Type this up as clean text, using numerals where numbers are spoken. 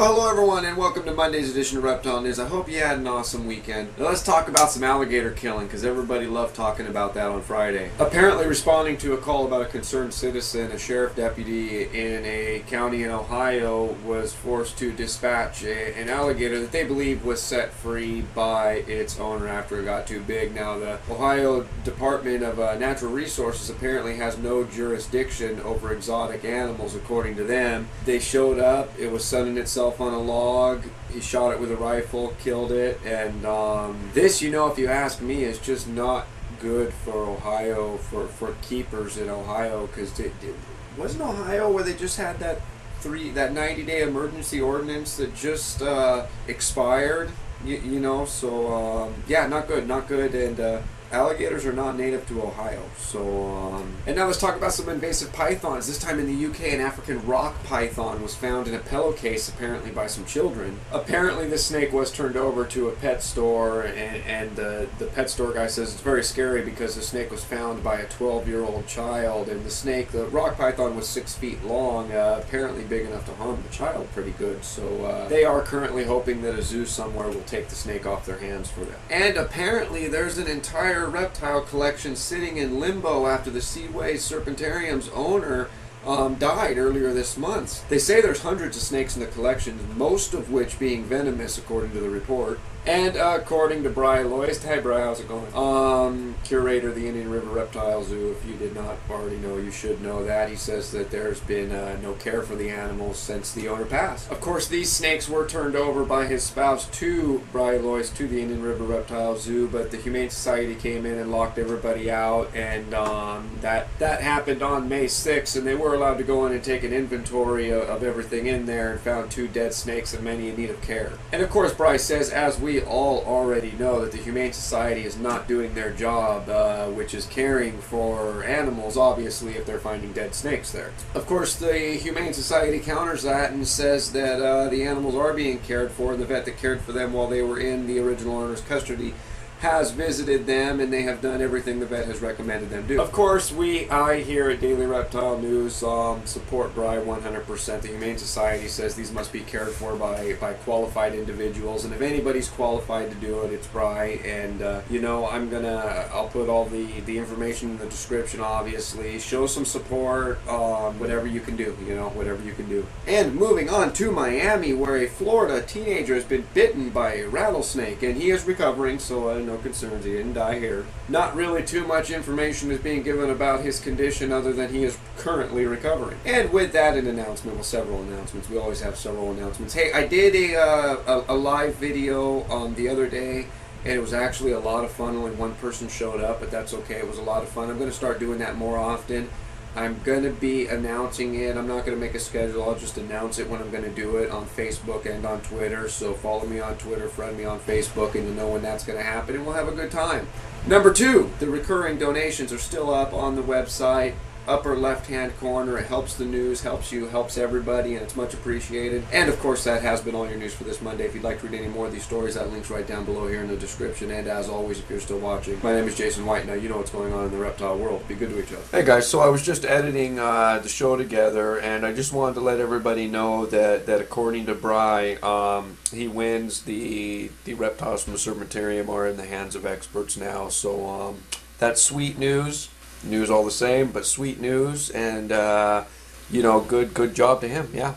Well, hello everyone, and welcome to Monday's edition of Reptile News. I hope you had an awesome weekend. Now let's talk about some alligator killing, because everybody loved talking about that on Friday. Apparently responding to a call about a concerned citizen, a sheriff deputy in a county in Ohio was forced to dispatch an alligator that they believe was set free by its owner after it got too big. Now, the Ohio Department of Natural Resources apparently has no jurisdiction over exotic animals, according to them. They showed up, it was sunning itself on a log, he shot it with a rifle, killed it, and this, if you ask me, is just not good for Ohio, for keepers in Ohio, because wasn't Ohio where they just had that 90-day emergency ordinance that just expired, yeah, not good, and alligators are not native to Ohio. And now let's talk about some invasive pythons. This time in the UK, an African rock python was found in a pillowcase, apparently by some children. Apparently this snake was turned over to a pet store, and the pet store guy says it's very scary because the snake was found by a 12-year-old child, and the rock python was 6 feet long, apparently big enough to harm the child pretty good. So they are currently hoping that a zoo somewhere will take the snake off their hands for them. And apparently there's an entire reptile collection sitting in limbo after the Seaways Serpentarium's owner died earlier this month. They say there's hundreds of snakes in the collection, most of which being venomous, according to the report. And according to Bry Loist, hey Bry, how's it going? Curator of the Indian River Reptile Zoo. If you did not already know, you should know that. He says that there's been no care for the animals since the owner passed. Of course, these snakes were turned over by his spouse to Bry Loist, to the Indian River Reptile Zoo, but the Humane Society came in and locked everybody out, and that happened on May 6th, and they were allowed to go in and take an inventory of everything in there and found 2 dead snakes and many in need of care. And of course, Bry says, as we all already know, that the Humane Society is not doing their job, which is caring for animals, obviously, if they're finding dead snakes there. Of course, the Humane Society counters that and says that the animals are being cared for, and the vet that cared for them while they were in the original owner's custody has visited them, and they have done everything the vet has recommended them do. Of course, I here at Daily Reptile News support Bry 100%. The Humane Society says these must be cared for by qualified individuals, and if anybody's qualified to do it, it's Bry. And I'll put all the information in the description, obviously. Show some support, whatever you can do, whatever you can do. And moving on to Miami, where a Florida teenager has been bitten by a rattlesnake, and he is recovering, so no concerns, he didn't die here. Not really too much information is being given about his condition other than he is currently recovering. And with that, an announcement, well, several announcements. We always have several announcements. Hey, I did a live video the other day, and it was actually a lot of fun. Only one person showed up, but that's okay. It was a lot of fun. I'm going to start doing that more often. I'm going to be announcing it. I'm not going to make a schedule. I'll just announce it when I'm going to do it on Facebook and on Twitter. So follow me on Twitter, friend me on Facebook, and you'll know when that's going to happen, and we'll have a good time. Number 2, the recurring donations are still up on the website. Upper left-hand corner. It helps the news, helps you, helps everybody, and it's much appreciated. And of course, that has been all your news for this Monday. If you'd like to read any more of these stories, that link's right down below here in the description. And as always, if you're still watching, my name is Jason White. Now you know what's going on in the reptile world. Be good to each other. Hey guys, so I was just editing the show together, and I just wanted to let everybody know that according to Bry, he wins. The reptiles from the Serpentarium are in the hands of experts now. So that's sweet news. News all the same, but sweet news, and good job to him. Yeah.